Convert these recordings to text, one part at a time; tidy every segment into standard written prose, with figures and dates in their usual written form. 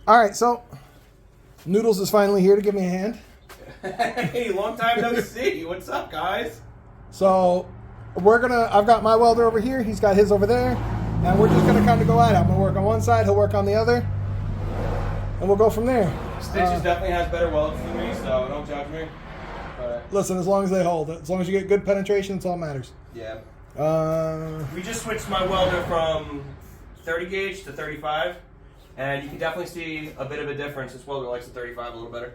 All right, so Noodles is finally here to give me a hand. Hey, long time no see. What's up, guys? So I've got my welder over here, he's got his over there, and we're just gonna kind of go at it. I'm gonna work on one side, he'll work on the other, and we'll go from there. Stitches definitely has better welds than me, so don't judge me. But Listen, as long as they hold, as long as you get good penetration, it's all that matters. yeah. We We just switched my welder from 30 gauge to 35, and you can definitely see a bit of a difference. This welder likes the 35 a little better.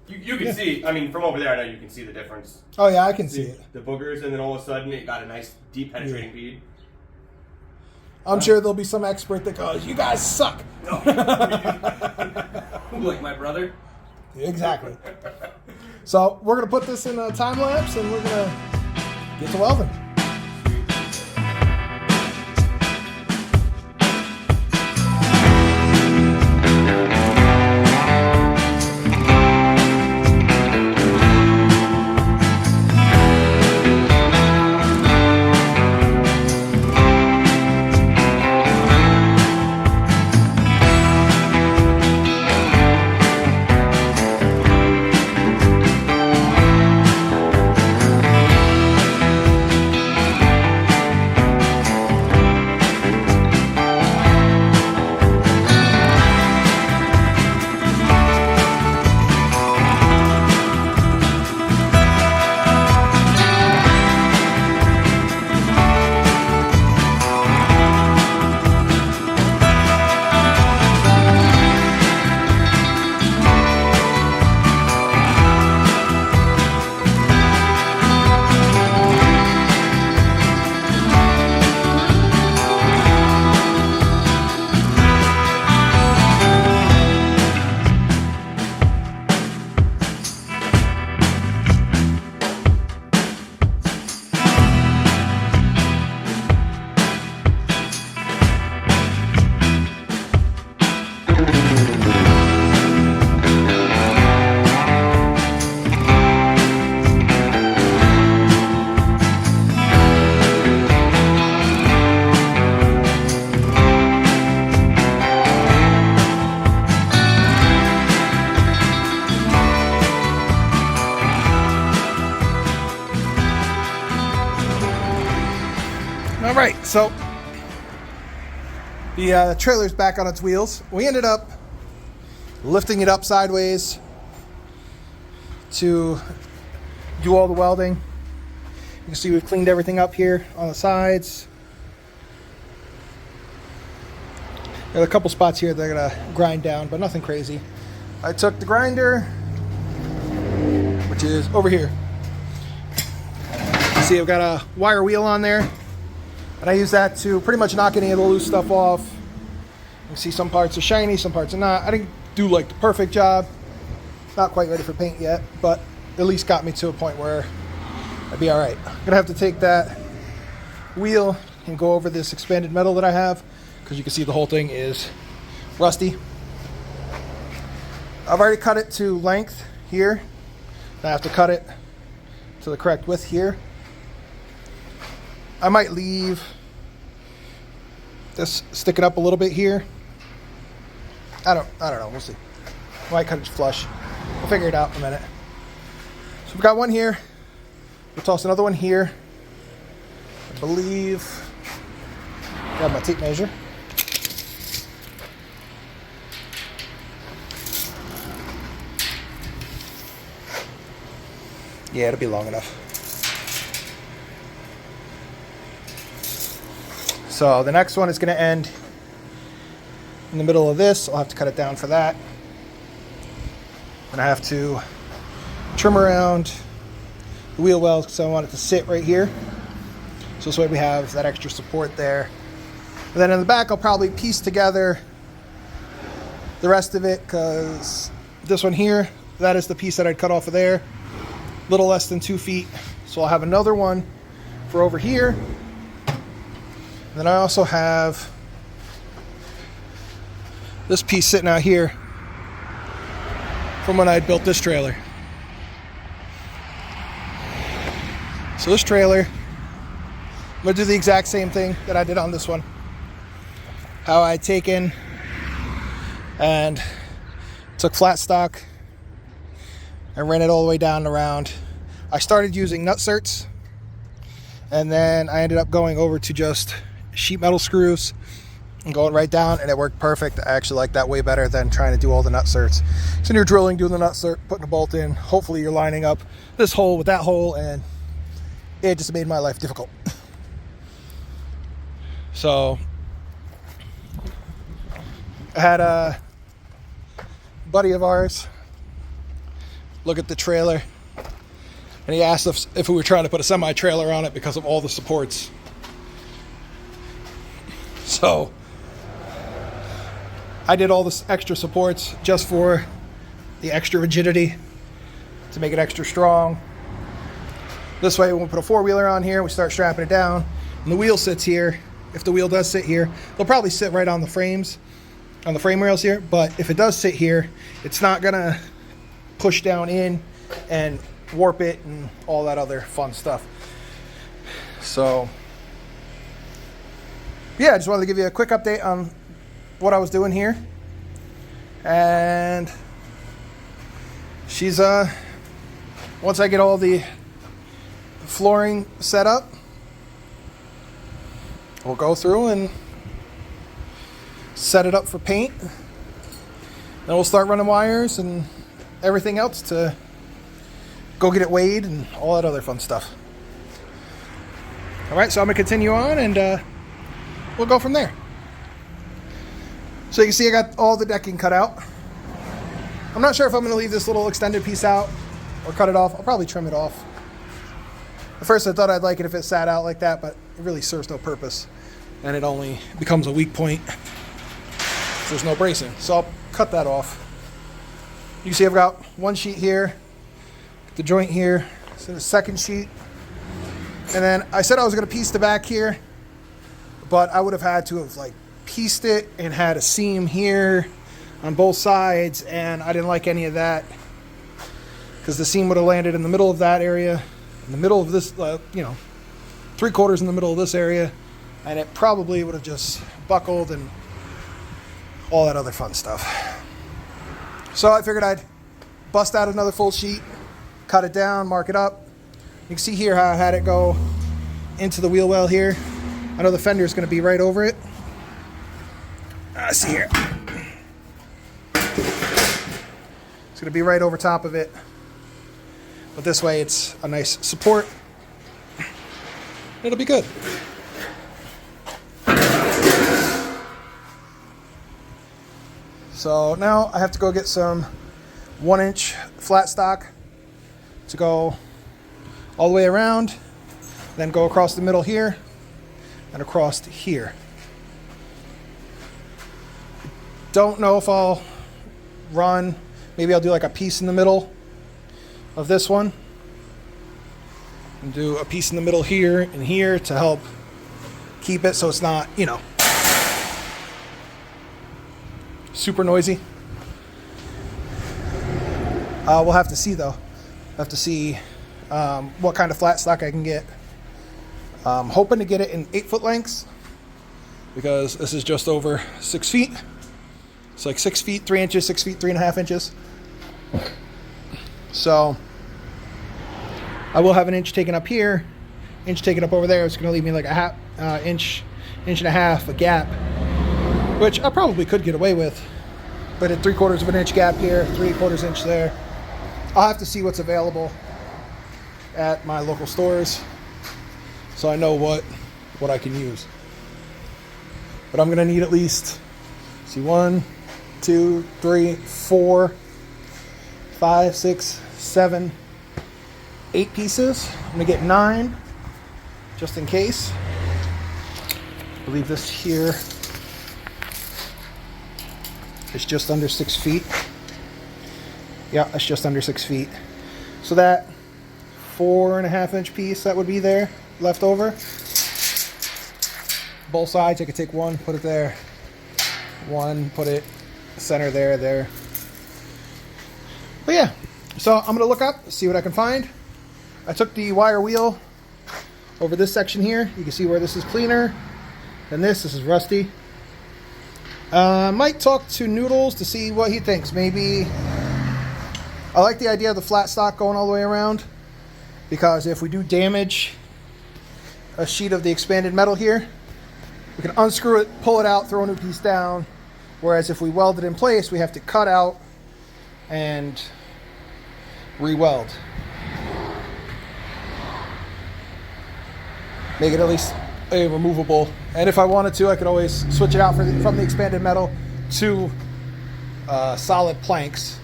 You can see, I mean, from over there, I know you can see the difference. Oh yeah, I can see it. The boogers, and then all of a sudden it got a nice deep penetrating bead. I'm sure there'll be some expert that goes, "You guys suck." Like my brother. Exactly. So we're gonna put this in a time lapse, and we're gonna get to welding. All right, so the trailer's back on its wheels. We ended up lifting it up sideways to do all the welding. You can see we've cleaned everything up here on the sides. There are a couple spots here that are gonna grind down, but nothing crazy. I took the grinder, which is over here. You see I've got a wire wheel on there. And I use that to pretty much knock any of the loose stuff off. You see some parts are shiny, some parts are not. I didn't do like the perfect job. Not quite ready for paint yet, but at least got me to a point where I'd be all right. I'm gonna have to take that wheel and go over this expanded metal that I have, because you can see the whole thing is rusty. I've already cut it to length here. I have to cut it to the correct width here. I might leave this sticking up a little bit here. I don't know. We'll see. I might cut it flush. We'll figure it out in a minute. So we've got one here. We'll toss another one here. I believe. Grab my tape measure. Yeah, it'll be long enough. So the next one is going to end in the middle of this. I'll have to cut it down for that. And I have to trim around the wheel wells because I want it to sit right here. So this way we have that extra support there. And then in the back, I'll probably piece together the rest of it, because this one here, that is the piece that I'd cut off of there. A little less than 2 feet. So I'll have another one for over here. And then I also have this piece sitting out here from when I built this trailer. So this trailer, I'm gonna do the exact same thing that I did on this one. how I'd taken and took flat stock and ran it all the way down and around. I started using nut certs, and then I ended up going over to just sheet metal screws and going right down, and it worked perfect. I actually like that way better than trying to do all the nut certs. So you're drilling, doing the nut cert, putting a bolt in, hopefully you're lining up this hole with that hole, and it just made my life difficult. So I had a buddy of ours look at the trailer, and he asked us if we were trying to put a semi-trailer on it because of all the supports. So I did all this extra supports just for the extra rigidity, to make it extra strong. This way when we put a four-wheeler on here, we start strapping it down, and the wheel sits here. If the wheel does sit here, they'll probably sit right on the frames, on the frame rails here, but if it does sit here, it's not gonna push down in and warp it and all that other fun stuff. So yeah, I just wanted to give you a quick update on what I was doing here. And she's once I get all the flooring set up, we'll go through and set it up for paint. Then we'll start running wires and everything else to go get it weighed and all that other fun stuff. All right, so I'm gonna continue on, and we'll go from there. So you can see I got all the decking cut out. I'm not sure if I'm gonna leave this little extended piece out or cut it off. I'll probably trim it off. At first I thought I'd like it if it sat out like that, but it really serves no purpose, and it only becomes a weak point if there's no bracing. So I'll cut that off. You can see I've got one sheet here, the joint here, so the second sheet. And then I said I was gonna piece the back here, but I would have had to have like pieced it and had a seam here on both sides, and I didn't like any of that because the seam would have landed in the middle of that area, in the middle of this, 3/4 in the middle of this area, and it probably would have just buckled and all that other fun stuff. So I figured I'd bust out another full sheet, cut it down, mark it up. You can see here how I had it go into the wheel well here. I know the fender is going to be right over it. See here. It's going to be right over top of it. But this way it's a nice support. It'll be good. So now I have to go get some 1-inch flat stock to go all the way around, then go across the middle here and across to here. Don't know if I'll run, maybe I'll do like a piece in the middle of this one and do a piece in the middle here and here to help keep it so it's not, super noisy. We'll have to see though. Have to see what kind of flat stock I can get. I'm hoping to get it in 8-foot lengths because this is just over 6 feet. It's like 6 feet 3 inches, 6 feet 3.5 inches. So I will have an inch taken up here, inch taken up over there. It's going to leave me like a half inch and a half a gap, which I probably could get away with. But at 3/4 of an inch gap here, 3/4 inch there. I'll have to see what's available at my local stores so I know what I can use. But I'm gonna need at least, see, 1, 2, 3, 4, 5, 6, 7, 8 pieces. I'm gonna get 9 just in case. I believe this here is just under 6 feet. Yeah, it's just under 6 feet. So that 4.5 inch piece that would be there left over, both sides, I could take one, put it there, one, put it center there. But yeah, so I'm gonna look up, see what I can find. I took the wire wheel over this section here. You can see where this is cleaner than this is rusty. Might talk to Noodles to see what he thinks. Maybe I like the idea of the flat stock going all the way around, because if we do damage a sheet of the expanded metal here, we can unscrew it, pull it out, throw a new piece down. Whereas if we weld it in place, we have to cut out and re-weld. Make it at least removable. And if I wanted to, I could always switch it out from the expanded metal to solid planks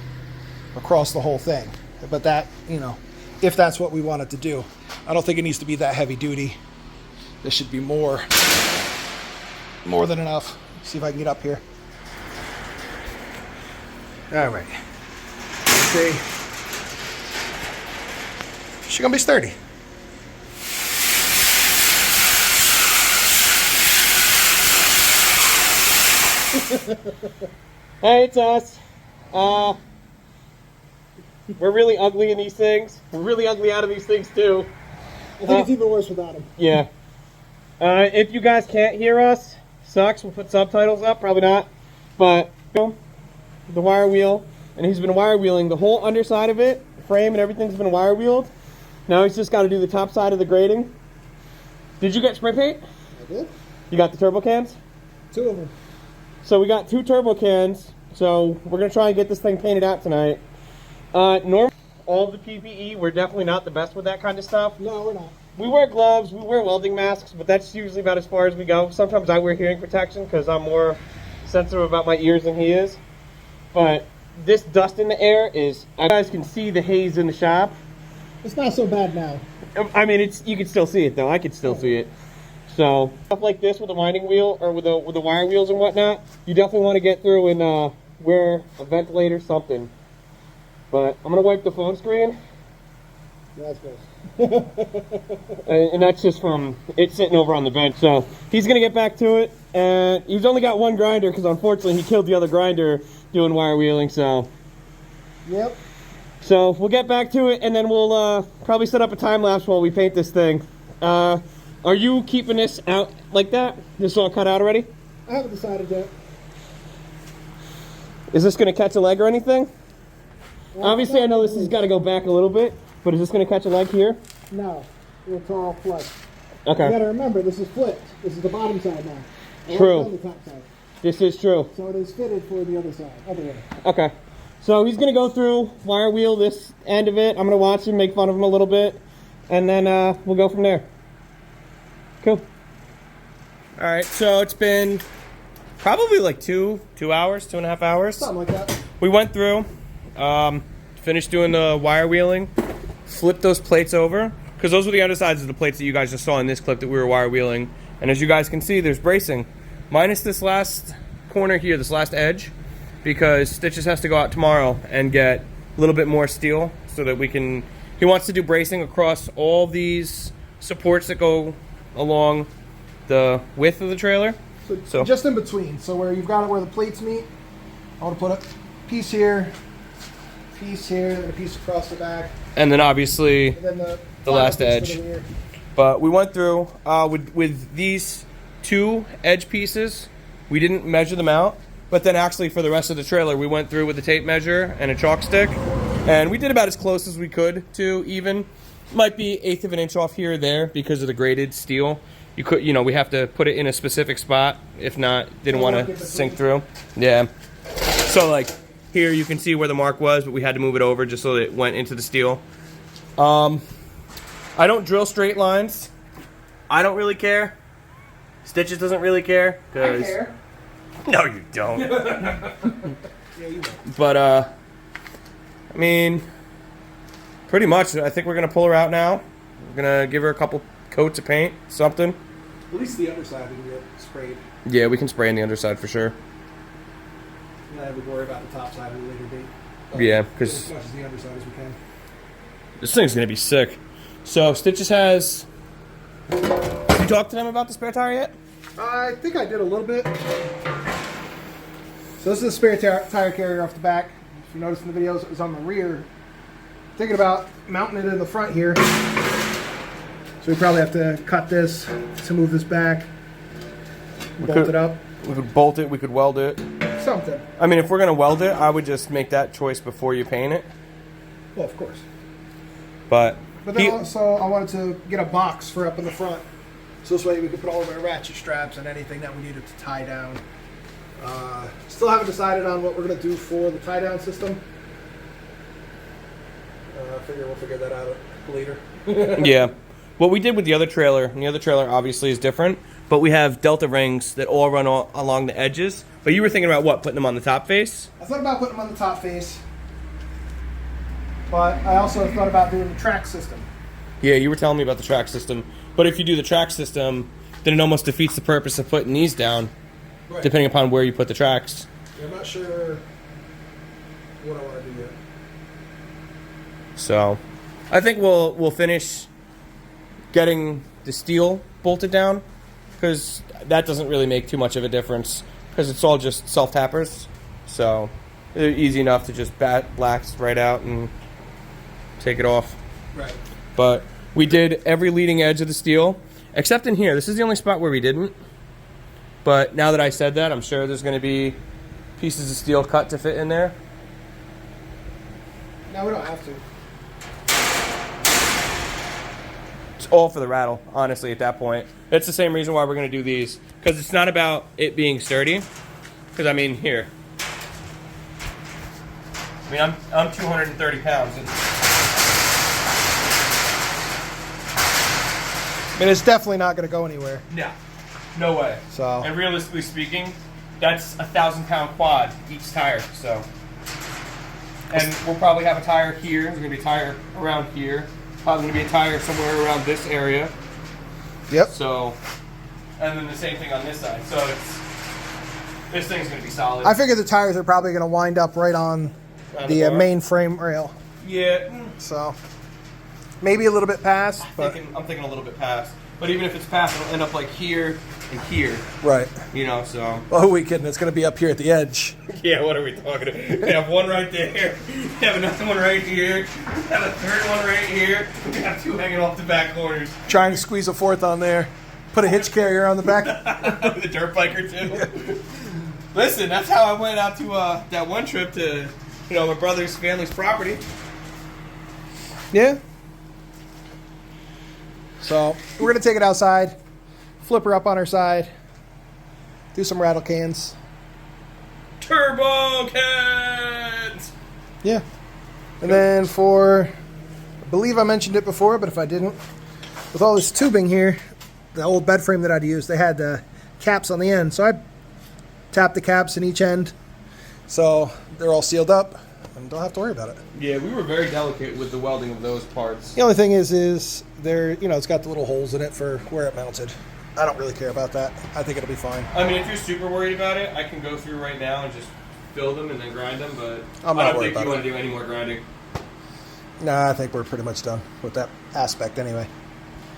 across the whole thing. But that, you know, if that's what we wanted to do. I don't think it needs to be that heavy duty. This should be more than enough. See if I can get up here. All right. Let's see. She's gonna be sturdy. Hey, it's us. We're really ugly in these things. We're really ugly out of these things too. I think it's even worse without them. Yeah. If you guys can't hear us, sucks. We'll put subtitles up. Probably not. But the wire wheel, and he's been wire wheeling the whole underside of it. The frame and everything's been wire wheeled. Now he's just got to do the top side of the grating. Did you get spray paint? I did. You got the turbo cans? 2 of them. So we got 2 turbo cans. So we're gonna try and get this thing painted out tonight. Normally, all the PPE, we're definitely not the best with that kind of stuff. No, we're not. We wear gloves, we wear welding masks, but that's usually about as far as we go. Sometimes I wear hearing protection because I'm more sensitive about my ears than he is. But this dust in the air is, you guys can see the haze in the shop. It's not so bad now. I mean, you can still see it though. I can still see it. So stuff like this with a winding wheel or with the wire wheels and whatnot, you definitely want to get through and wear a ventilator, something. But I'm gonna wipe the phone screen. That's good. And that's just from it sitting over on the bench. So he's gonna get back to it, and he's only got 1 grinder because unfortunately he killed the other grinder doing wire wheeling. So Yep. so we'll get back to it, and then we'll probably set up a time lapse while we paint this thing. Are you keeping this out like that? This all cut out already? I haven't decided yet. Is this gonna catch a leg or anything? Well, Obviously, I know this has got to go back a little bit, but is this gonna catch a leg here? No, it's all flush. Okay. You gotta remember, this is flipped. This is the bottom side now. True. On the top side. This is true. So it is fitted for the other side. Other way. Okay. So he's gonna go through, wire wheel this end of it. I'm gonna watch him, make fun of him a little bit, and then we'll go from there. Cool. All right. So it's been probably like 2 hours, 2.5 hours. Something like that. We went through, finished doing the wire wheeling, flipped those plates over, because those were the undersides of the plates that you guys just saw in this clip that we were wire wheeling. And as you guys can see, there's bracing, minus this last corner here, this last edge, because Stitches has to go out tomorrow and get a little bit more steel so that we can, he wants to do bracing across all these supports that go along the width of the trailer. So just in between. So where you've got it where the plates meet, I want to put a piece here, and a piece across the back. And then obviously And then the last piece edge. to the rear. But we went through with these 2 edge pieces. We didn't measure them out, but then actually for the rest of the trailer, we went through with a tape measure and a chalk stick, and we did about as close as we could to even. Might be 1/8 of an inch off here or there because of the graded steel. You could, we have to put it in a specific spot. If not, didn't want to sink through. Yeah. So like here, you can see where the mark was, but we had to move it over just so that it went into the steel. I don't drill straight lines. I don't really care. Stitches doesn't really care. I care. No, you don't. Yeah, you will. But I mean, pretty much. I think we're gonna pull her out now. We're gonna give her a couple coats of paint, something. At least the underside we can get sprayed. Yeah, we can spray on the underside for sure. And then we worry about the top side at a later date. Yeah, Get because as much as the underside as we can. this thing's gonna be sick. So Stitches has. Did you talk to them about the spare tire yet? I think I did a little bit. So this is a spare tire carrier off the back. If you notice in the videos, it was on the rear. Thinking about mounting it in the front here. So we probably have to cut this to move this back. Bolt it up. We could bolt it. We could weld it. Something. I mean, if we're gonna weld it, I would just make that choice before you paint it. Well, of course. But then also, I wanted to get a box for up in the front. So this way we could put all of our ratchet straps and anything that we needed to tie down. Still haven't decided on what we're going to do for the tie down system. I figure we'll figure that out later. yeah. What we did with the other trailer, and the other trailer obviously is different, but we have delta rings that all run along the edges. But you were thinking about what? Putting them on the top face? I thought about putting them on the top face. But I also thought about doing the track system. Yeah, you were telling me about the track system. But if you do the track system, then it almost defeats the purpose of putting these down, Right. depending upon where you put the tracks. Yeah, I'm not sure what I want to do yet. So, I think we'll finish getting the steel bolted down, because that doesn't really make too much of a difference, because it's all just self-tappers. So, they're easy enough to just blast right out and take it off. Right. But we did every leading edge of the steel, except in here. This is the only spot where we didn't. But now that I said that, I'm sure there's going to be pieces of steel cut to fit in there. No, we don't have to. It's all for the rattle, honestly, at that point. That's the same reason why we're going to do these. Because it's not about it being sturdy. Because, I mean, here. I mean, I'm 230 pounds. And I mean, it's definitely not going to go anywhere. no way. So. And realistically speaking, that's a 1,000-pound quad each tire. So, and we'll probably have a tire here. There's gonna be a tire around here. Probably gonna be a tire somewhere around this area. Yep. So, and then the same thing on this side. So this thing's gonna be solid. I figure the tires are probably going to wind up right on the main frame rail. Yeah. So maybe a little bit past, but I'm thinking a little bit past. But even if it's past, it'll end up like here and here. right. You know, so. Well, who are we kidding? It's going to be up here at the edge. Yeah, what are we talking about? We have one right there. We have another one right here. We have a third one right here. We have two hanging off the back corners. Trying to squeeze a fourth on there. Put a hitch carrier on the back. The dirt biker too. Listen, that's how I went out to that one trip to, my brother's family's property. Yeah. So we're going to take it outside, flip her up on her side, do some rattle cans. Turbo cans! Yeah. And then I believe I mentioned it before, but if I didn't, with all this tubing here, the old bed frame that I'd used, they had the caps on the end. So I tapped the caps in each end, so they're all sealed up and don't have to worry about it. Yeah, we were very delicate with the welding of those parts. The only thing is there, it's got the little holes in it for where it mounted. I don't really care about that. I think it'll be fine. I mean, if you're super worried about it, I can go through right now and just fill them and then grind them, but I'm I not don't worried think you about want it. to do any more grinding. Nah, I think we're pretty much done with that aspect anyway.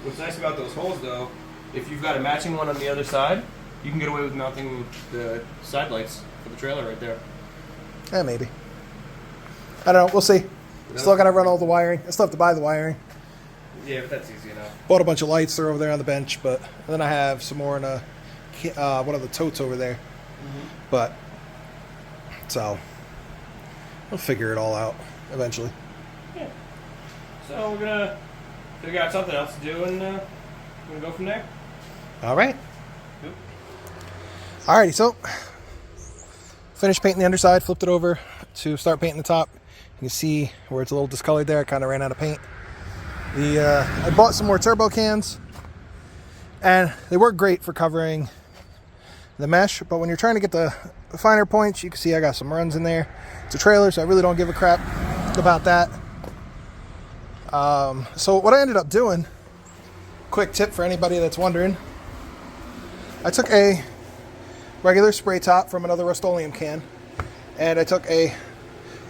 What's nice about those holes, though, if you've got a matching one on the other side, you can get away with mounting the side lights for the trailer right there. Yeah, maybe. I don't know. We'll see. Still got to run all the wiring. I still have to buy the wiring. Yeah, but that's easy enough. Bought a bunch of lights. They're over there on the bench. But and then I have some more in one of the totes over there. Mm-hmm. But so we'll figure it all out eventually. Yeah. So we're gonna figure out something else to do, and we're gonna go from there. All right. Yep. Alrighty. So finished painting the underside. Flipped it over to start painting the top. You can see where it's a little discolored there. I kind of ran out of paint. I bought some more turbo cans, and they work great for covering the mesh, but when you're trying to get the finer points, you can see I got some runs in there. It's a trailer, so I really don't give a crap about that. So what I ended up doing, quick tip for anybody that's wondering, I took a regular spray top from another Rust-Oleum can, and I took a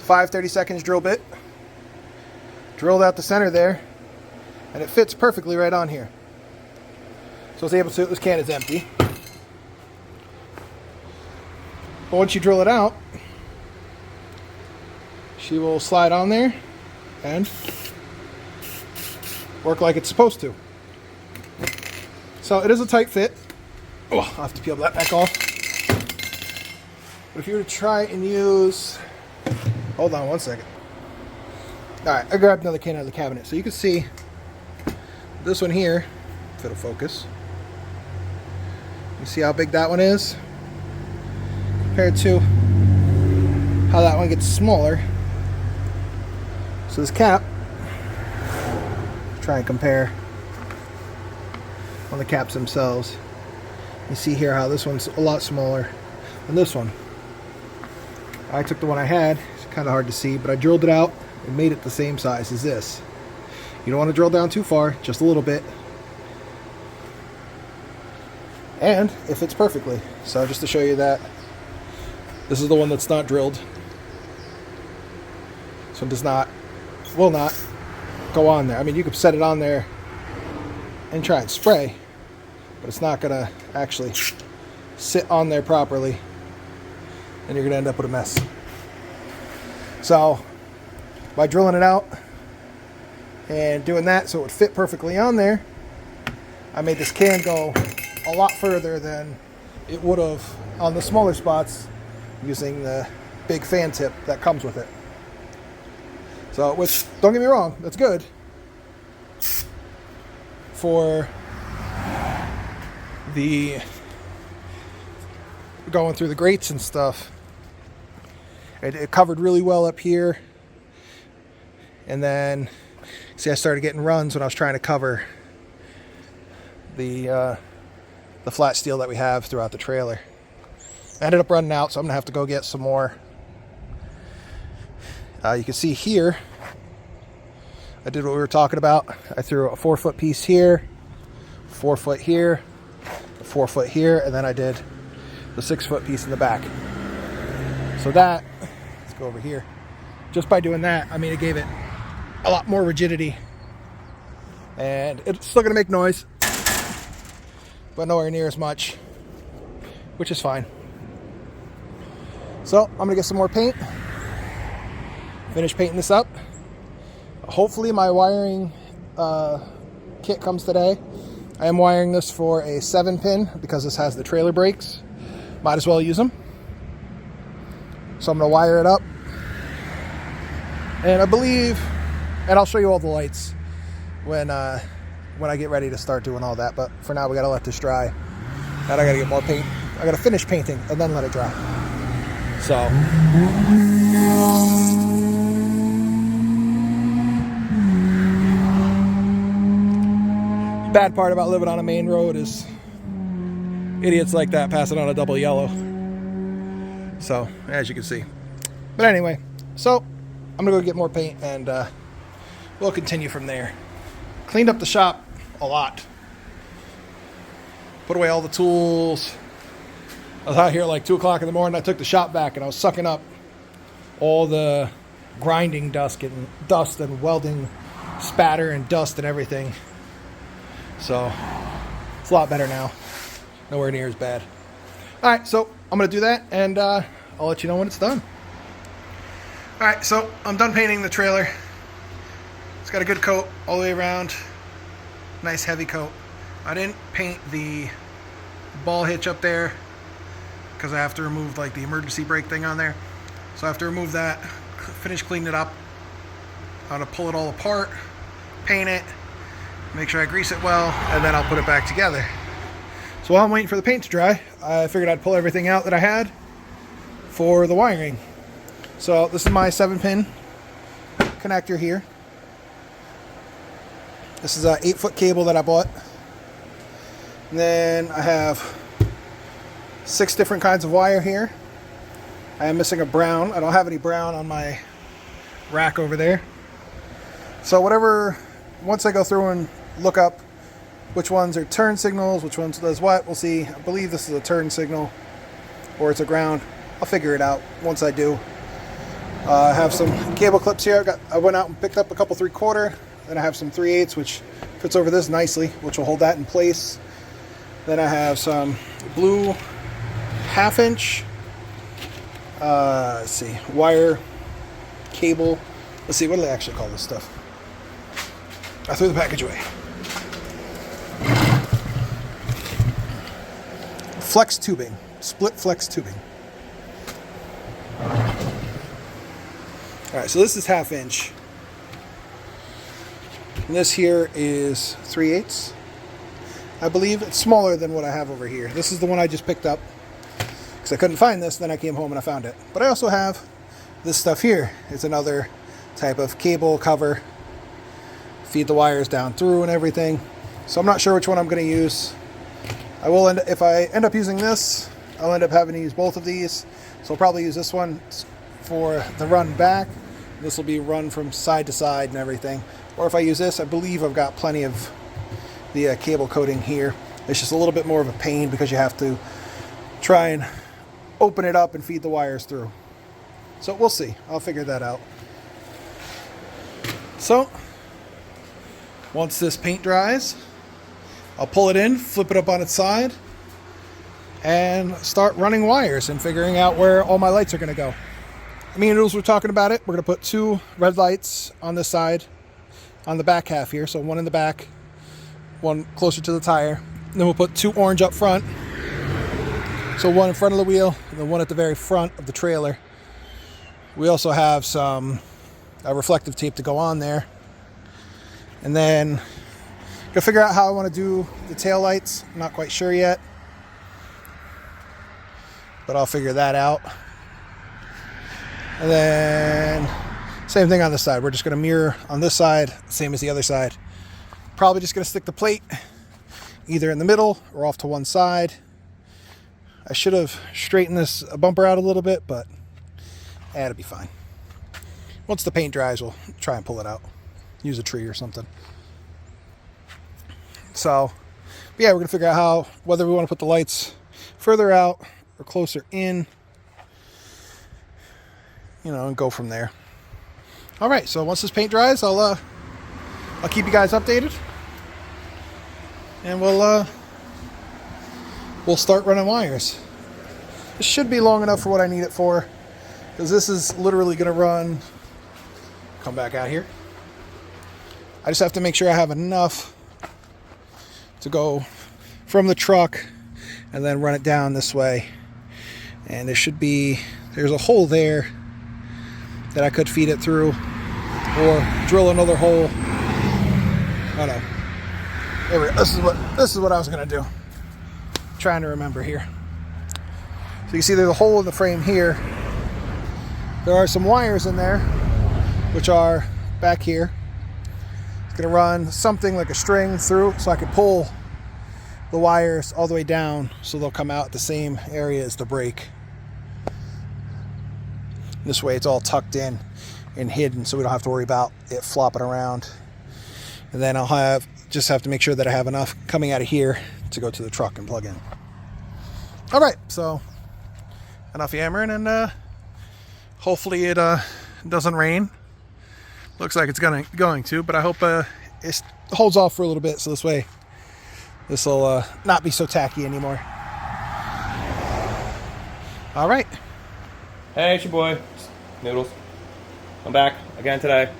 5/32 drill bit, drilled out the center there, and it fits perfectly right on here. So I was able to, this can is empty. But once you drill it out, she will slide on there and work like it's supposed to. So it is a tight fit. Oh, I'll have to peel that back off. But if you were to try and use, hold on one second. All right, I grabbed another can out of the cabinet. So you can see this one here, if it'll focus. You see how big that one is compared to how that one gets smaller. So this cap, try and compare on the caps themselves. You see here how this one's a lot smaller than this one. I took the one I had, it's kind of hard to see, but I drilled it out and made it the same size as this. You don't want to drill down too far, just a little bit. And it fits perfectly. So just to show you that, this is the one that's not drilled. This one does not, will not go on there. I mean, you could set it on there and try and spray, but it's not gonna actually sit on there properly, and you're gonna end up with a mess. So by drilling it out and doing that so it would fit perfectly on there, I made this can go a lot further than it would have on the smaller spots using the big fan tip that comes with it. So, which, don't get me wrong, that's good for the going through the grates and stuff. It covered really well up here, and then see I started getting runs when I was trying to cover the flat steel that we have throughout the trailer. I ended up running out, so I'm gonna have to go get some more. You can see here I did what we were talking about. I threw a 4-foot piece here, 4 foot here, a 4 foot here, and then I did the 6-foot piece in the back. So that, let's go over here. Just by doing that, I mean, it gave it a lot more rigidity. And it's still gonna make noise, but nowhere near as much, which is fine. So I'm gonna get some more paint, finish painting this up. Hopefully my wiring kit comes today. I am wiring this for a 7-pin because this has the trailer brakes. Might as well use them. So I'm gonna wire it up. And I believe, and I'll show you all the lights when I get ready to start doing all that. But for now, we gotta let this dry. And I gotta get more paint. I gotta finish painting and then let it dry. So. Bad part about living on a main road is idiots like that passing on a double yellow. So, as you can see. But anyway, so I'm gonna go get more paint and we'll continue from there. Cleaned up the shop a lot. Put away all the tools. I was out here at like 2 o'clock in the morning. I took the shop back and I was sucking up all the grinding dust and welding spatter and dust and everything. So it's a lot better now. Nowhere near as bad. All right, so I'm gonna do that and I'll let you know when it's done. All right, so I'm done painting the trailer. It's got a good coat all the way around. Nice heavy coat. I didn't paint the ball hitch up there because I have to remove like the emergency brake thing on there. So I have to remove that, finish cleaning it up. I'm gonna pull it all apart, paint it, make sure I grease it well, and then I'll put it back together. So while I'm waiting for the paint to dry, I figured I'd pull everything out that I had for the wiring. So this is my 7-pin connector here. This is a 8-foot cable that I bought. And then I have 6 different kinds of wire here. I am missing a brown. I don't have any brown on my rack over there. So whatever, once I go through and look up which ones are turn signals, which ones does what, we'll see. I believe this is a turn signal or it's a ground. I'll figure it out once I do. I have some cable clips here. I went out and picked up a couple 3/4. Then I have some 3/8, which fits over this nicely, which will hold that in place. Then I have some blue 1/2 inch, let's see, wire cable. Let's see, what do they actually call this stuff? I threw the package away. Flex tubing, split flex tubing. All right, so this is 1/2 inch. And this here is 3/8. I believe it's smaller than what I have over here. This is the one I just picked up because I couldn't find this. Then I came home and I found it. But I also have this stuff here. It's another type of cable cover. Feed the wires down through and everything. So I'm not sure which one I'm going to use. I will if I end up using this, I'll end up having to use both of these. So I'll probably use this one for the run back. This will be run from side to side and everything. Or if I use this, I believe I've got plenty of the cable coating here. It's just a little bit more of a pain because you have to try and open it up and feed the wires through. So we'll see. I'll figure that out. So once this paint dries, I'll pull it in, flip it up on its side, and start running wires and figuring out where all my lights are going to go. Me and Noodles were talking about it. We're going to put 2 red lights on this side, on the back half here. So one in the back, one closer to the tire. And then we'll put 2 orange up front. So one in front of the wheel and then one at the very front of the trailer. We also have some reflective tape to go on there. And then gotta figure out how I want to do the tail lights. I'm not quite sure yet, but I'll figure that out. And then same thing on this side. We're just gonna mirror on this side, same as the other side. Probably just gonna stick the plate either in the middle or off to one side. I should have straightened this bumper out a little bit, but it'll be fine. Once the paint dries, we'll try and pull it out. Use a tree or something. So, yeah, we're gonna figure out whether we want to put the lights further out or closer in, and go from there. All right, so once this paint dries, I'll keep you guys updated, and we'll start running wires. This should be long enough for what I need it for, because this is literally gonna run. Come back out here. I just have to make sure I have enough to go from the truck and then run it down this way. And there's a hole there that I could feed it through, or drill another hole. Oh no. There we go. This is what I was gonna do. Trying to remember here. So you see there's a hole in the frame here. There are some wires in there, which are back here. It's gonna run something like a string through, so I can pull the wires all the way down so they'll come out the same area as the brake. This way it's all tucked in and hidden, so we don't have to worry about it flopping around. And then I'll just have to make sure that I have enough coming out of here to go to the truck and plug in. All right, so enough yammering, and hopefully it doesn't rain. Looks like it's going to, but I hope it holds off for a little bit, so this way this will not be so tacky anymore. All right. Hey, it's your boy, Noodles. I'm back again today.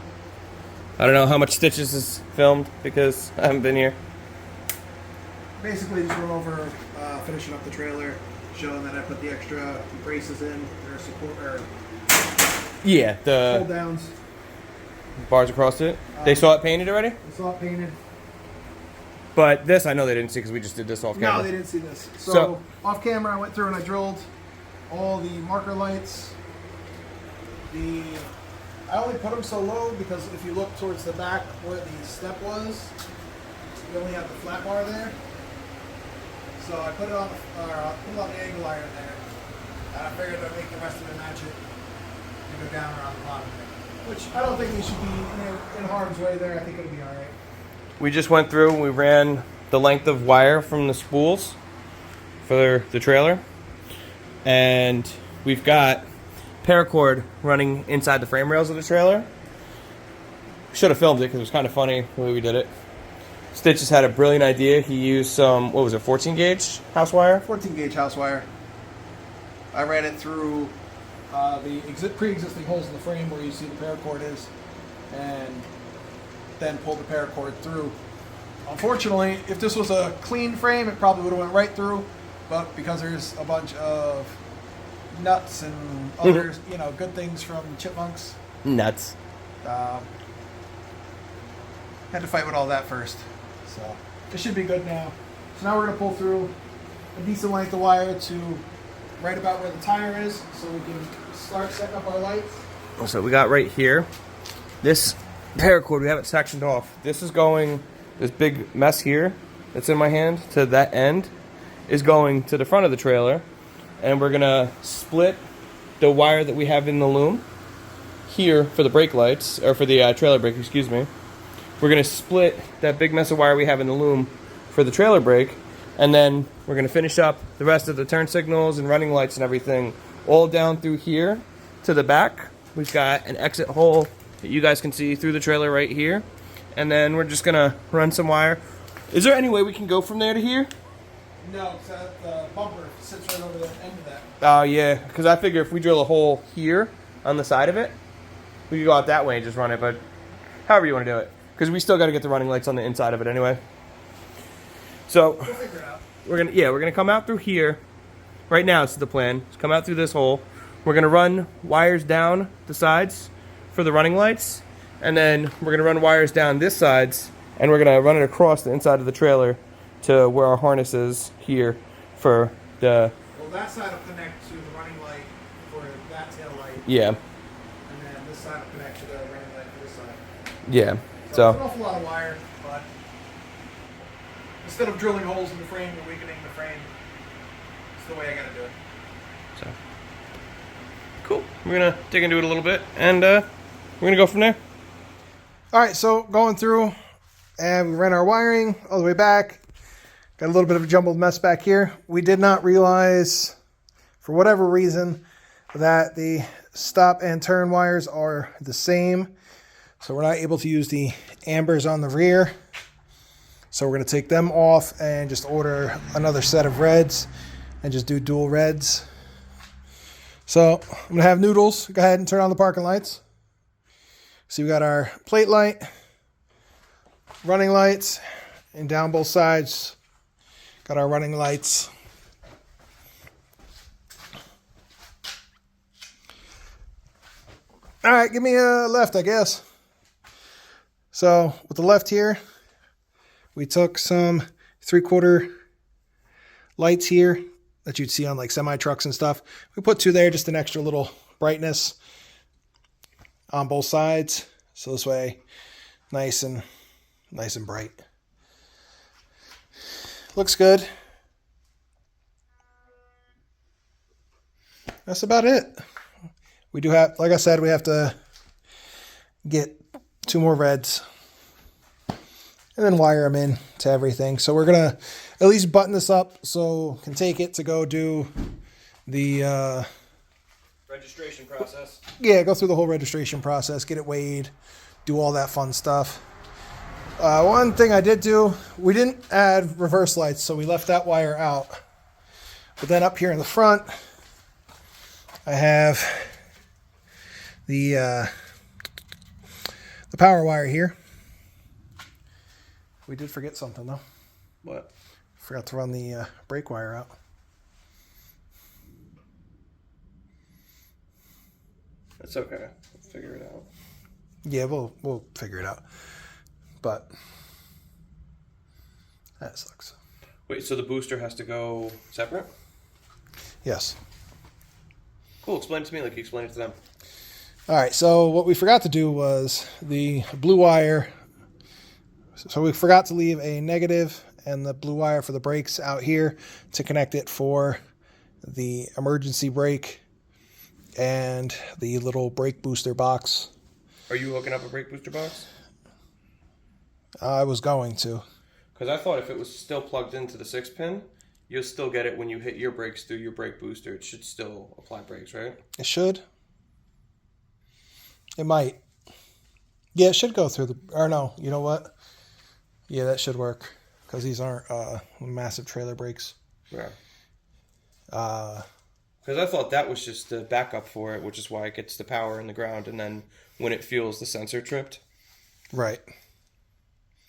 I don't know how much Stitches is filmed because I haven't been here. Basically, just run over finishing up the trailer, showing that I put the extra braces in, their support, or Yeah, the hold downs. bars across it. They saw it painted already? It's all painted. But this I know they didn't see because we just did this off camera. No, they didn't see this. So So- off camera, I went through and I drilled all the marker lights. I only put them so low because if you look towards the back where the step was, you only have the flat bar there. So I put it on the angle iron there, and I figured I'd make the rest of it match it and go down around the bottom there. Which I don't think we should be in harm's way there. I think it'll be all right. We just went through and we ran the length of wire from the spools for the trailer. And we've got paracord running inside the frame rails of the trailer. Should have filmed it because it was kind of funny the way we did it. Stitches had a brilliant idea. He used some, 14 gauge house wire? 14 gauge house wire. I ran it through the pre-existing holes in the frame where you see the paracord is, and then pulled the paracord through. Unfortunately, if this was a clean frame, it probably would have went right through, but because there's a bunch of nuts and other good things from chipmunks Nuts. Had to fight with all that first. So it should be good now. So now we're going to pull through a decent length of wire to right about where the tire is so we can start setting up our lights. So we got right here, this paracord, we have it sectioned off. This is going, this big mess here that's in my hand to that end is going to the front of the trailer. And we're going to split the wire that we have in the loom here for the brake lights, or for the trailer brake, excuse me. We're going to split that big mess of wire we have in the loom for the trailer brake, and then we're going to finish up the rest of the turn signals and running lights and everything all down through here to the back. We've got an exit hole that you guys can see through the trailer right here, and then we're just going to run some wire. Is there any way we can go from there to here? No, because the bumper sits right over the end of that. Oh, yeah, because I figure if we drill a hole here on the side of it, we could go out that way and just run it, but however you want to do it. Because we still got to get the running lights on the inside of it anyway. So, We'll figure it out. we're gonna come out through here. Right now, it's the plan. Just come out through this hole. We're gonna run wires down the sides for the running lights, and then we're gonna run wires down this sides, and we're gonna run it across the inside of the trailer to where our harness is here for the. Well, that side will connect to the running light for that tail light, Yeah. and then this side will connect to the running light for this side. Yeah. So it's an awful lot of wire, but instead of drilling holes in the frame and weakening the frame, it's the way I gotta do it. So cool. We're gonna dig into it a little bit, and we're gonna go from there. All right, so going through, and we ran our wiring all the way back. Got a little bit of a jumbled mess back here. We did not realize, for whatever reason, that the stop and turn wires are the same. So we're not able to use the ambers on the rear. So we're going to take them off and just order another set of reds and just do dual reds. So I'm going to have Noodles go ahead and turn on the parking lights. So we got our plate light, running lights, and down both sides got our running lights. All right, give me a left, I guess. So with the left here, we took some 3/4 lights here that you'd see on like semi trucks and stuff. We put 2 there, just an extra little brightness on both sides. So this way, nice and bright. Looks good. That's about it. We do have, like I said, we have to get 2 more reds and then wire them in to everything. So we're going to at least button this up so we can take it to go do the Registration process. yeah, go through the whole registration process, get it weighed, do all that fun stuff. One thing I did do, we didn't add reverse lights, so we left that wire out. But then up here in the front, I have the power wire here. We did forget something though. What? Forgot to run the brake wire out. That's okay. We'll figure it out. Yeah, we'll figure it out. But that sucks. Wait, so the booster has to go separate? Yes. Cool. Explain it to me like you explained it to them. All right, so what we forgot to do was the blue wire. So we forgot to leave a negative and the blue wire for the brakes out here to connect it for the emergency brake and the little brake booster box. Are you hooking up a brake booster box? I was going to. Because I thought if it was still plugged into the 6-pin, you'll still get it when you hit your brakes through your brake booster. It should still apply brakes, right? It should. It might. Yeah, it should go through the... Or no, you know what? Yeah, that should work. Because these aren't massive trailer brakes. Yeah. Because I thought that was just the backup for it, which is why it gets the power in the ground, and then when it feels the sensor tripped. Right.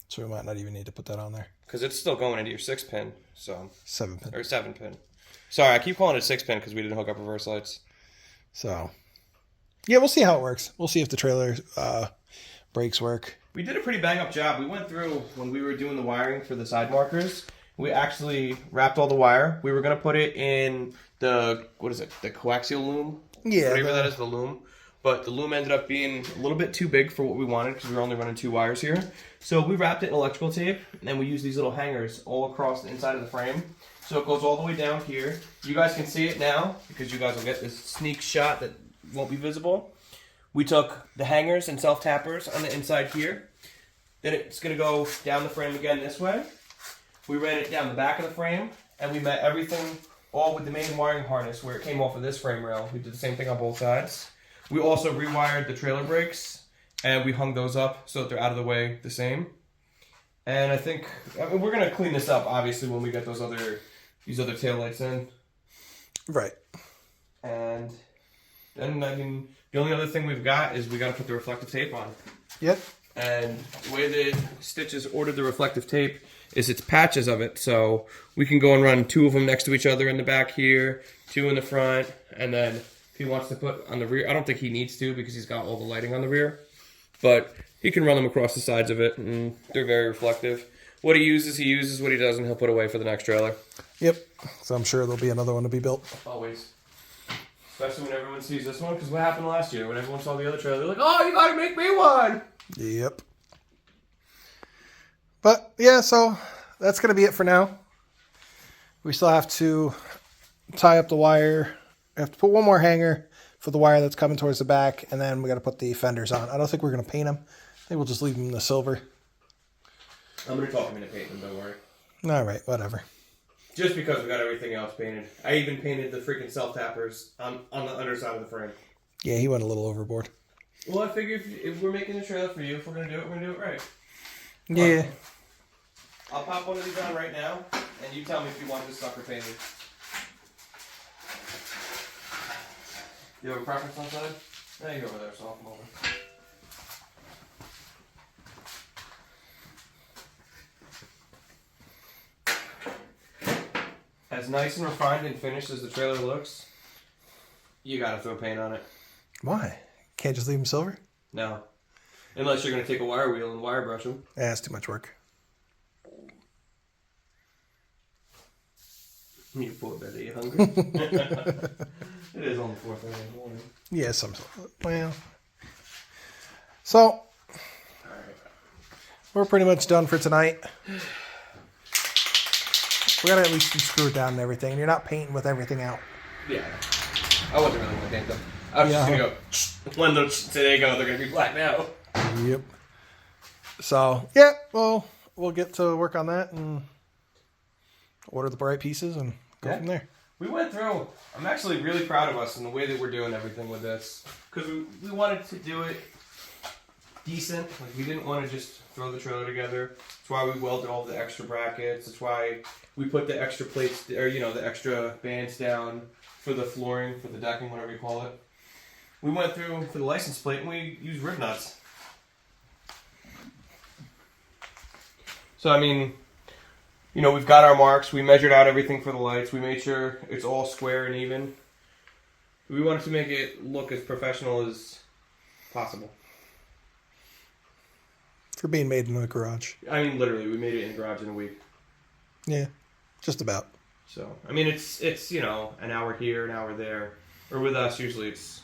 So we might not even need to put that on there. Because it's still going into your 6-pin, so... 7-pin. Or 7-pin. Sorry, I keep calling it 6-pin because we didn't hook up reverse lights. So, Yeah, we'll see how it works. We'll see if the trailer brakes work. We did a pretty bang up job. We went through when we were doing the wiring for the side markers. We actually wrapped all the wire. We were gonna put it in the the coaxial loom. Yeah, Whatever that is, the loom. But the loom ended up being a little bit too big for what we wanted because we were only running 2 wires here. So we wrapped it in electrical tape, and then we used these little hangers all across the inside of the frame. So it goes all the way down here. You guys can see it now because you guys will get this sneak shot that won't be visible. We took the hangers and self-tappers on the inside here. Then it's going to go down the frame again this way. We ran it down the back of the frame, and we met everything all with the main wiring harness where it came off of this frame rail. We did the same thing on both sides. We also rewired the trailer brakes, and we hung those up so that they're out of the way the same. And I think we're going to clean this up, obviously, when we get these other taillights in. Right. And then, I mean, the only other thing we've got is we got to put the reflective tape on. Yep. And the way the Stitches ordered the reflective tape is it's patches of it, so we can go and run 2 of them next to each other in the back here, 2 in the front, and then if he wants to put on the rear, I don't think he needs to because he's got all the lighting on the rear, but he can run them across the sides of it, and they're very reflective. What he uses. What he doesn't, he'll put away for the next trailer. Yep. So I'm sure there'll be another one to be built. Always. Especially when everyone sees this one, because what happened last year? When everyone saw the other trailer, they're like, oh, you gotta make me one! Yep. But, yeah, so that's going to be it for now. We still have to tie up the wire. We have to put one more hanger for the wire that's coming towards the back, and then we got to put the fenders on. I don't think we're going to paint them. I think we'll just leave them in the silver. I'm going to talk him into painting them, don't worry. All right, whatever. Just because we got everything else painted. I even painted the freaking self-tappers on the underside of the frame. Yeah, he went a little overboard. Well, I figure if we're making a trailer for you, if we're going to do it, we're going to do it right. Yeah. I'll pop one of these on right now, and you tell me if you want this sucker painted. You have a preference on side? Yeah, you go over there, so I'll come over. As nice and refined and finished as the trailer looks, you gotta throw paint on it. Why? Can't just leave them silver? No. Unless you're gonna take a wire wheel and wire brush them. Yeah, it's too much work. You poor baby, you hungry? It is only 4:30 in the morning. Yeah, well. So, we're pretty much done for tonight. We gotta at least screw it down and everything. And you're not painting with everything out. Yeah. I wasn't really gonna paint them. I was just gonna go, when they go, they're gonna be black now. Yep. So, yeah, well, we'll get to work on that and order the bright pieces and go from there. We went through, I'm actually really proud of us in the way that we're doing everything with this. Because we wanted to do it decent. Like, we didn't want to just throw the trailer together. That's why we welded all the extra brackets. That's why we put the extra plates, or the extra bands down for the flooring, for the decking, whatever you call it. We went through for the license plate and we used rib nuts. So, I mean, we've got our marks. We measured out everything for the lights. We made sure it's all square and even. We wanted to make it look as professional as possible. For being made in the garage. I mean, literally, we made it in the garage in a week. Yeah, just about. So, I mean, it's an hour here, an hour there. Or with us, usually it's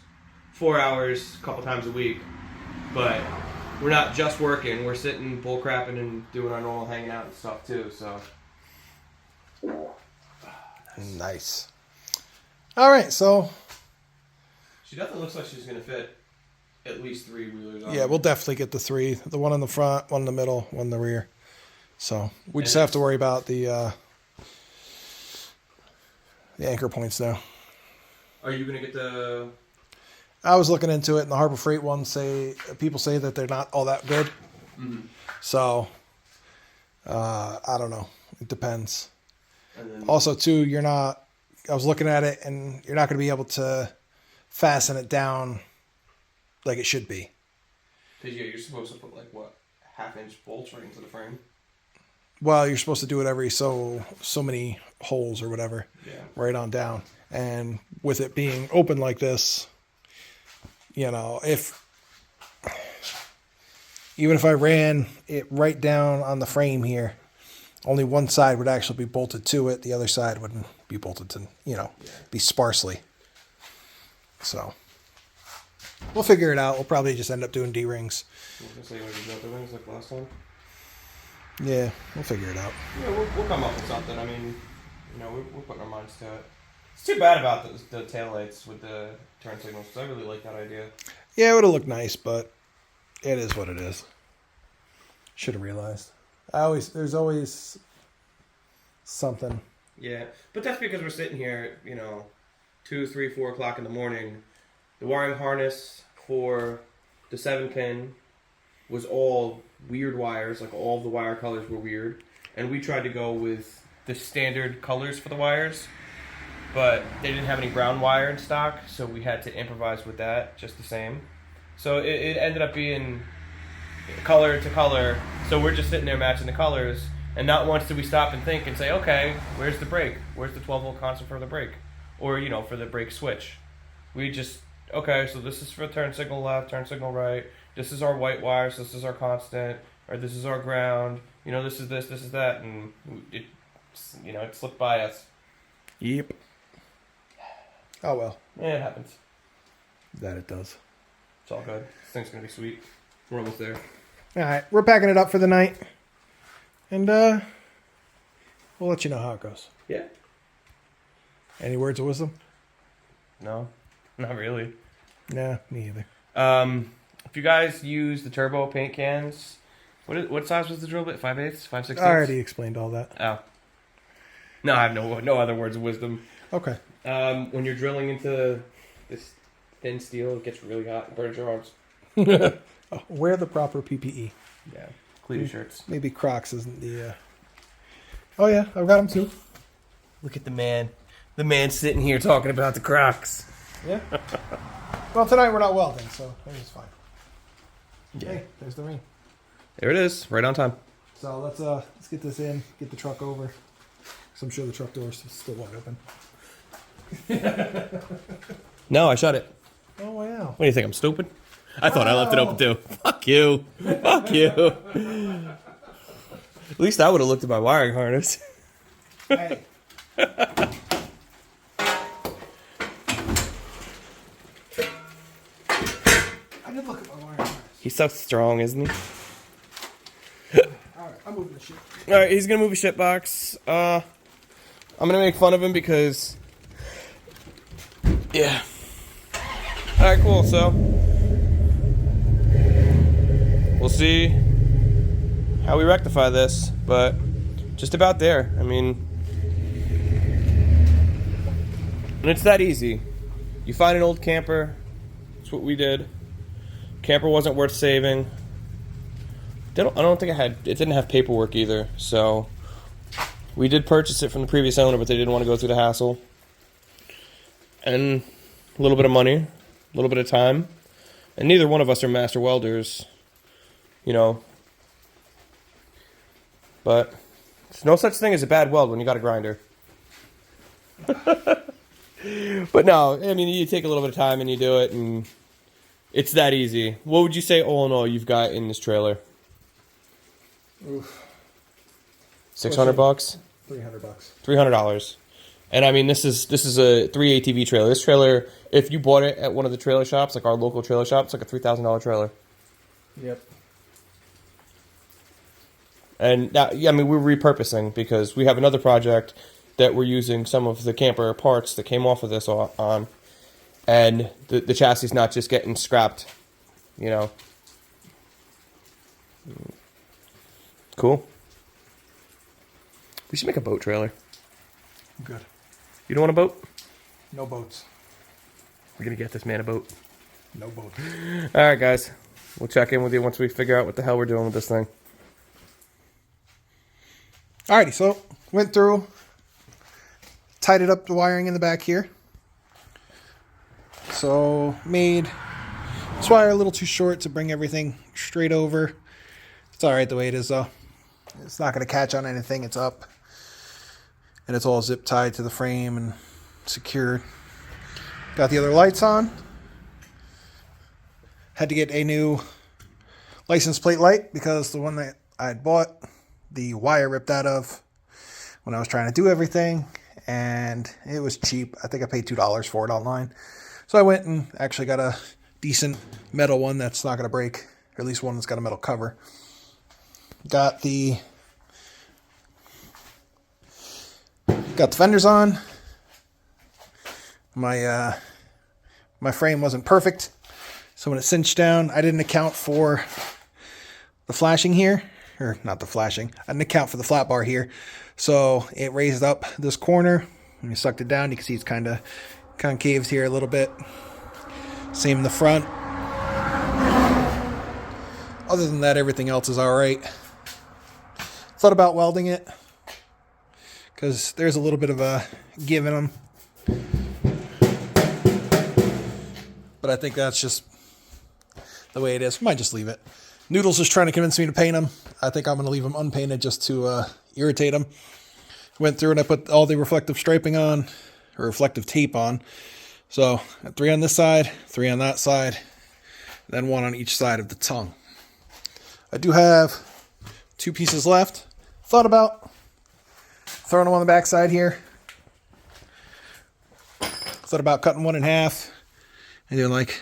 4 hours a couple times a week. But we're not just working. We're sitting, bull crapping, and doing our normal hanging out and stuff, too. So, Nice. All right, so. She definitely looks like she's going to fit at least 3 wheelers on. Yeah, we'll definitely get the 3. The one in the front, one in the middle, one in the rear. So we just have to worry about the anchor points now. Are you going to get the... I was looking into it, and the Harbor Freight ones people say that they're not all that good. Mm-hmm. So, I don't know. It depends. And then, Also, too, I was looking at it, and you're not going to be able to fasten it down like it should be. because you're supposed to put, half-inch bolts right into the frame. Well, you're supposed to do it every so many holes or whatever. Yeah. Right on down. And with it being open like this, you know, even if I ran it right down on the frame here, only one side would actually be bolted to it. The other side wouldn't be bolted to, be sparsely. So we'll figure it out. We'll probably just end up doing D-rings. I was gonna say, when you built the rings like last time. Yeah, we'll figure it out. Yeah, we'll come up with something. I mean, we're putting our minds to it. It's too bad about the taillights with the turn signals, because I really like that idea. Yeah, it would have looked nice, but it is what it is. Should have realized. There's always something. Yeah, but that's because we're sitting here, 2, 3, 4 o'clock in the morning. The wiring harness for the 7-pin was all weird wires, like all of the wire colors were weird. And we tried to go with the standard colors for the wires, but they didn't have any brown wire in stock, so we had to improvise with that just the same. So it ended up being color to color, so we're just sitting there matching the colors, and not once did we stop and think and say, okay, where's the brake? Where's the 12-volt constant for the brake? Or, for the brake switch. We just, okay, so this is for turn signal left, turn signal right, this is our white wires, this is our constant, or this is our ground, this is this is that, and it slipped by us. Yep. Oh, well. Yeah, it happens. That it does. It's all good. This thing's going to be sweet. We're almost there. All right, we're packing it up for the night, and we'll let you know how it goes. Yeah. Any words of wisdom? No, not really. Nah, me either. If you guys use the turbo paint cans, what size was the drill bit? 5/8, 5/16? I already explained all that. Oh. No, I have no other words of wisdom. Okay. When you're drilling into this thin steel, it gets really hot and burns your arms. Wear the proper PPE. Yeah, cleated shirts. Maybe Crocs isn't the... Oh, yeah, I've got them too. Look at the man. The man sitting here talking about the Crocs. Yeah. Well, tonight we're not welding, so it's fine. Yeah. Hey, there's the ring. There it is, right on time. So let's get this in, get the truck over. Because I'm sure the truck door's still wide open. No, I shut it. Oh, wow. What do you think? I'm stupid? I thought I left it open too. Fuck you. Fuck you. At least I would have looked at my wiring harness. Hey. I did look at my wiring harness. He's so strong, isn't he? Alright, I'm moving the shit. Alright, he's gonna move a shit box. I'm gonna make fun of him because... Yeah. Alright, cool, so... We'll see how we rectify this, but just about there. I mean... And it's that easy. You find an old camper. That's what we did. Camper wasn't worth saving. I don't think it didn't have paperwork either, so we did purchase it from the previous owner, but they didn't want to go through the hassle. And a little bit of money, a little bit of time, and neither one of us are master welders, But there's no such thing as a bad weld when you got a grinder. But no, I mean, you take a little bit of time and you do it, and it's that easy. What would you say, all in all, you've got in this trailer? Oof. $600? $300. $300. And I mean, this is a 3 ATV trailer. This trailer, if you bought it at one of the trailer shops, like our local trailer shop, it's like a $3,000 trailer. Yep. And that, yeah, I mean, we're repurposing because we have another project that we're using some of the camper parts that came off of this on, and the chassis is not just getting scrapped, Cool. We should make a boat trailer. Good. You don't want a boat? No boats. We're gonna get this man a boat. No boats. All right, guys. We'll check in with you once we figure out what the hell we're doing with this thing. Alrighty, so went through, tidied up the wiring in the back here. So made this wire a little too short to bring everything straight over. It's alright the way it is though. It's not going to catch on anything. It's up. And it's all zip tied to the frame and secured. Got the other lights on. Had to get a new license plate light because the one that I had bought, the wire ripped out of when I was trying to do everything, and it was cheap. I think I paid $2 for it online. So I went and actually got a decent metal one that's not going to break, or at least one that's got a metal cover. Got the fenders on. My frame wasn't perfect, so when it cinched down, I didn't account for the flashing here, or not the flashing. I didn't account for the flat bar here, so it raised up this corner. When you sucked it down, you can see it's kind of concaves here a little bit. Same in the front. Other than that, everything else is all right. Thought about welding it because there's a little bit of a give in them. But I think that's just the way it is. Might just leave it. Noodles is trying to convince me to paint them. I think I'm going to leave them unpainted just to irritate them. Went through and I put all the reflective striping on, or reflective tape on. So 3 on this side, 3 on that side, then 1 on each side of the tongue. I do have 2 pieces left. Thought about throwing them on the back side here. Thought about cutting one in half and doing like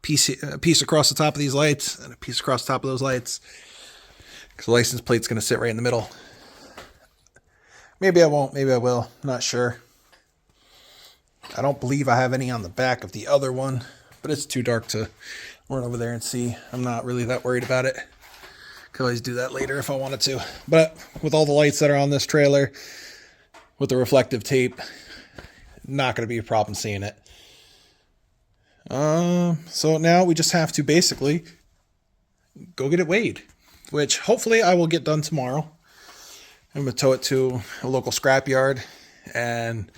a piece across the top of these lights and a piece across the top of those lights, because the license plate's going to sit right in the middle. Maybe I won't, maybe I will, not sure. I don't believe I have any on the back of the other one, but it's too dark to run over there and see. I'm not really that worried about it. Could always do that later if I wanted to. But with all the lights that are on this trailer, with the reflective tape, not going to be a problem seeing it. So now we just have to basically go get it weighed, which hopefully I will get done tomorrow. I'm going to tow it to a local scrapyard and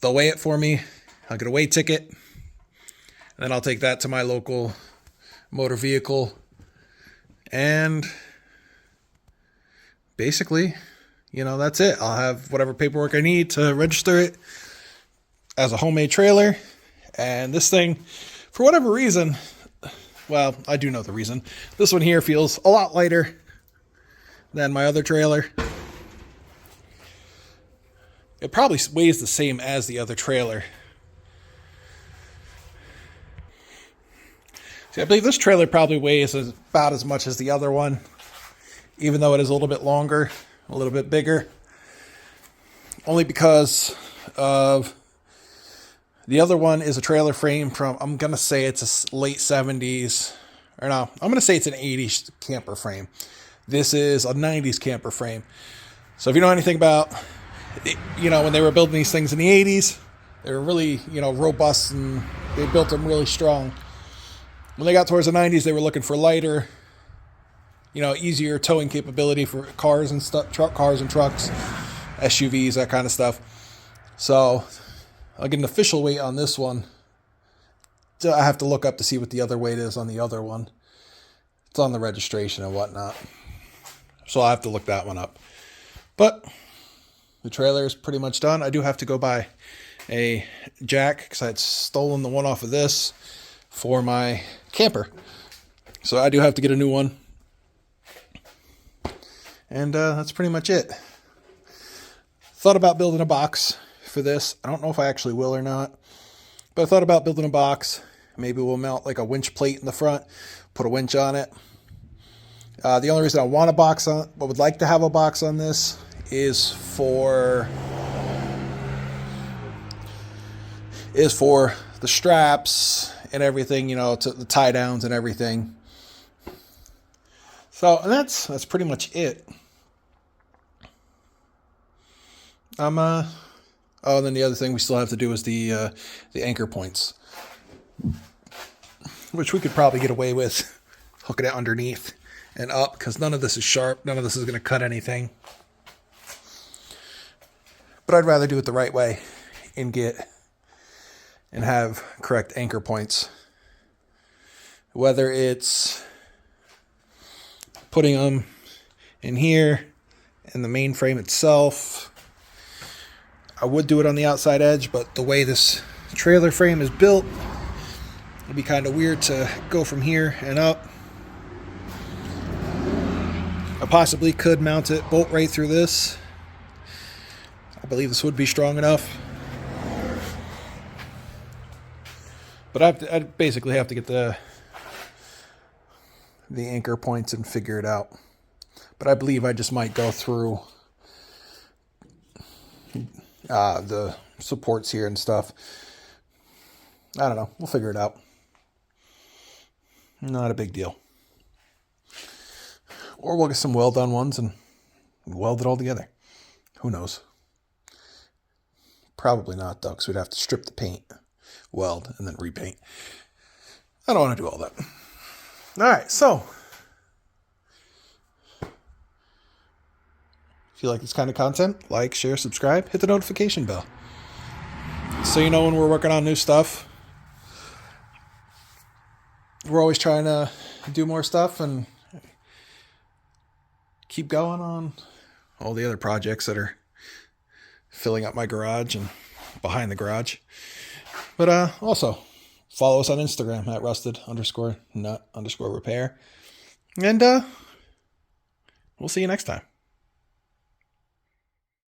they'll weigh it for me. I'll get a weigh ticket, and then I'll take that to my local motor vehicle. And basically, that's it. I'll have whatever paperwork I need to register it as a homemade trailer. And this thing, for whatever reason, well, I do know the reason. This one here feels a lot lighter than my other trailer. It probably weighs the same as the other trailer. See, I believe this trailer probably weighs about as much as the other one, even though it is a little bit longer, a little bit bigger. Only because of the other one is a trailer frame from, I'm going to say it's a late 70s, or no, I'm going to say it's an 80s camper frame. This is a 90s camper frame. So if you know anything about, when they were building these things in the 80s, they were really, robust, and they built them really strong. When they got towards the 90s, they were looking for lighter, easier towing capability for cars and stuff, cars and trucks, SUVs, that kind of stuff. So I'll get an official weight on this one. I have to look up to see what the other weight is on the other one. It's on the registration and whatnot. So I'll have to look that one up. But the trailer is pretty much done. I do have to go buy a jack because I had stolen the one off of this for my camper. So I do have to get a new one. And that's pretty much it. Thought about building a box for this. I don't know if I actually will or not. But I thought about building a box. Maybe we'll mount like a winch plate in the front, put a winch on it. The only reason I want a box on, but would like to have a box on this, is for the straps and everything, to the tie downs and everything. So, and that's pretty much it. Oh, and then the other thing we still have to do is the anchor points, which we could probably get away with hooking it underneath and up, because none of this is sharp. None of this is going to cut anything. But I'd rather do it the right way and have correct anchor points. Whether it's putting them in here in the main frame itself. I would do it on the outside edge, but the way this trailer frame is built, It'd be kind of weird to go from here and up. I possibly could mount it, bolt right through this. I believe this would be strong enough. But I'd basically have to get the anchor points and figure it out. But I believe I just might go through the supports here and stuff. I don't know. We'll figure it out. Not a big deal. Or we'll get some weld-on ones and weld it all together. Who knows? Probably not, though, because we'd have to strip the paint, weld, and then repaint. I don't want to do all that. All right, so if you like this kind of content, like, share, subscribe, hit the notification bell so you know when we're working on new stuff. We're always trying to do more stuff and keep going on all the other projects that are filling up my garage and behind the garage. But also follow us on Instagram at rusted_nut_repair. And we'll see you next time.